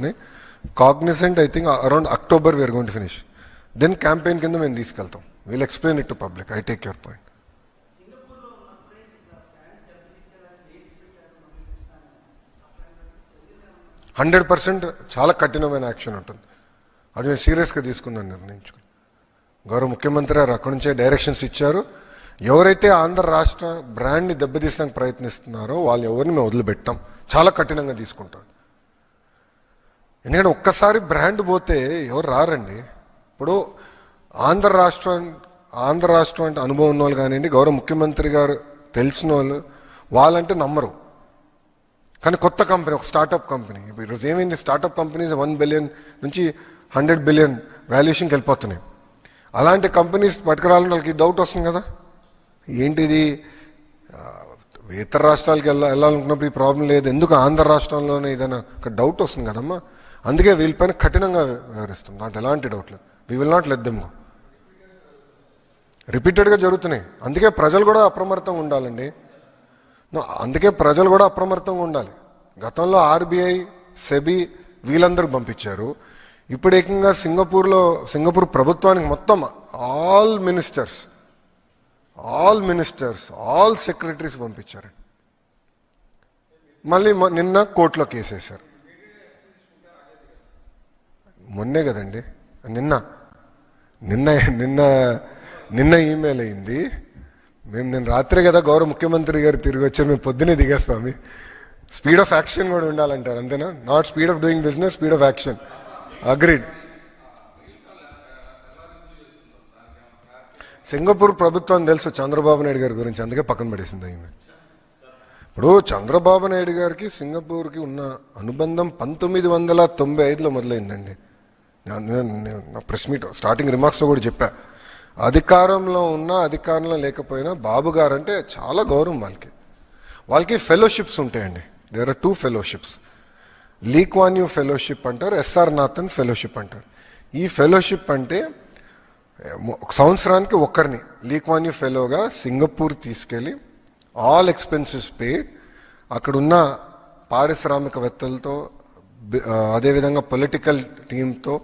అవుతున్నాయి. Cognizant I think around October we're going to finish. Then campaign కింద మేము తీసుకెళ్తాం. Will explain it to public. I take your point. 100% చాలా కఠినమైన action ఉంటుంది. అది మేము సీరియస్గా తీసుకున్నాను, నిర్ణయించుకుని. గౌరవ ముఖ్యమంత్రి గారు అక్కడి నుంచే డైరెక్షన్స్ ఇచ్చారు. ఎవరైతే ఆంధ్ర రాష్ట్ర బ్రాండ్ని దెబ్బతీసడానికి ప్రయత్నిస్తున్నారో వాళ్ళు ఎవరిని మేము వదిలిపెట్టాం, చాలా కఠినంగా తీసుకుంటాం. ఎందుకంటే ఒక్కసారి బ్రాండ్ పోతే ఎవరు రారండి. ఇప్పుడు ఆంధ్ర రాష్ట్రం అంటే అనుభవం ఉన్న వాళ్ళు కానివ్వండి, గౌరవ ముఖ్యమంత్రి గారు తెలిసిన వాళ్ళు, వాళ్ళంటే నమ్మరు. కానీ కొత్త కంపెనీ, ఒక స్టార్టప్ కంపెనీ, ఈరోజు ఏమైంది, స్టార్టప్ కంపెనీస్ 1 బిలియన్ నుంచి 100 బిలియన్ వాల్యుయేషన్కి వెళ్ళిపోతున్నాయి. అలాంటి కంపెనీస్ పట్టుకురాలని వాళ్ళకి డౌట్ వస్తుంది కదా, ఏంటిది ఇతర రాష్ట్రాలకు వెళ్ళాలనుకున్నప్పుడు ఈ ప్రాబ్లం లేదు, ఎందుకు ఆంధ్ర రాష్ట్రంలోనే ఏదైనా ఒక డౌట్ వస్తుంది కదమ్మా. అందుకే వీళ్ళపైన కఠినంగా వ్యవహరిస్తాం, దాంట్లో ఎలాంటి డౌట్ లేదు. We will not let them go. రిపీటెడ్గా జరుగుతున్నాయి. అందుకే ప్రజలు కూడా అప్రమత్తంగా ఉండాలండి. ఉండాలి. గతంలో ఆర్బీఐ, సెబీ వీళ్ళందరూ పంపించారు. ఇప్పుడు ఏకంగా సింగపూర్ ప్రభుత్వానికి మొత్తం ఆల్ మినిస్టర్స్, ఆల్ సెక్రటరీస్ పంపించారు. మళ్ళీ నిన్న కోర్టులో కేసేశారు. మొన్నే కదండి, నిన్న ఈమెయిల్ అయింది. నేను రాత్రే కదా గౌరవ ముఖ్యమంత్రి గారు తిరిగి వచ్చారు, మేము పొద్దునే దిగా స్వామి. స్పీడ్ ఆఫ్ యాక్షన్ కూడా ఉండాలంటారు, అంతేనా? Not speed of doing business, speed of action. Agreed. Singapore ప్రభుత్వం తెలుసు చంద్రబాబు నాయుడు గారి గురించి, అందుకే పక్కన పడేసింది ఈమె. ఇప్పుడు చంద్రబాబు నాయుడు గారికి సింగపూర్కి ఉన్న అనుబంధం 1995లో మొదలైందండి. నా ప్రెస్ మీట్ స్టార్టింగ్ రిమార్క్స్లో కూడా చెప్పా. అధికారంలో లేకపోయినా బాబు గారు అంటే చాలా గౌరవం. వాళ్ళకి ఫెలోషిప్స్ ఉంటాయండి. There are 2 fellowships. Lee క్వాన్ Yew fellowship అంటారు, ఎస్ఆర్ నాథన్ ఫెలోషిప్ అంటారు. ఈ ఫెలోషిప్ అంటే సంవత్సరానికి ఒకరిని లీ క్వాన్ యూ ఫెలోగా సింగపూర్ తీసుకెళ్ళి ఆల్ ఎక్స్పెన్సెస్ పెయిడ్, అక్కడున్న పారిశ్రామికవేత్తలతో, అదేవిధంగా పొలిటికల్ టీంతో,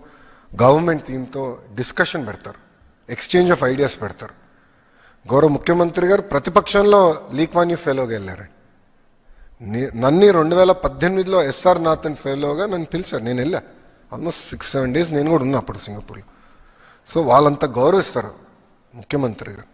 గవర్నమెంట్ టీంతో డిస్కషన్ పెడతారు, ఎక్స్చేంజ్ ఆఫ్ ఐడియాస్ పెడతారు. గౌరవ ముఖ్యమంత్రి గారు ప్రతిపక్షంలో లీ క్వాన్ యూ ఫెలోగా వెళ్ళారండి. నన్ను 2018లో ఎస్ఆర్ నాథన్ ఫెలోగా నన్ను పిలిచారు. నేను వెళ్ళా. ఆల్మోస్ట్ 6-7 డేస్ నేను కూడా ఉన్నా అప్పుడు సింగపూర్లో. సో వాళ్ళంతా గౌరవిస్తారు ముఖ్యమంత్రి గారు.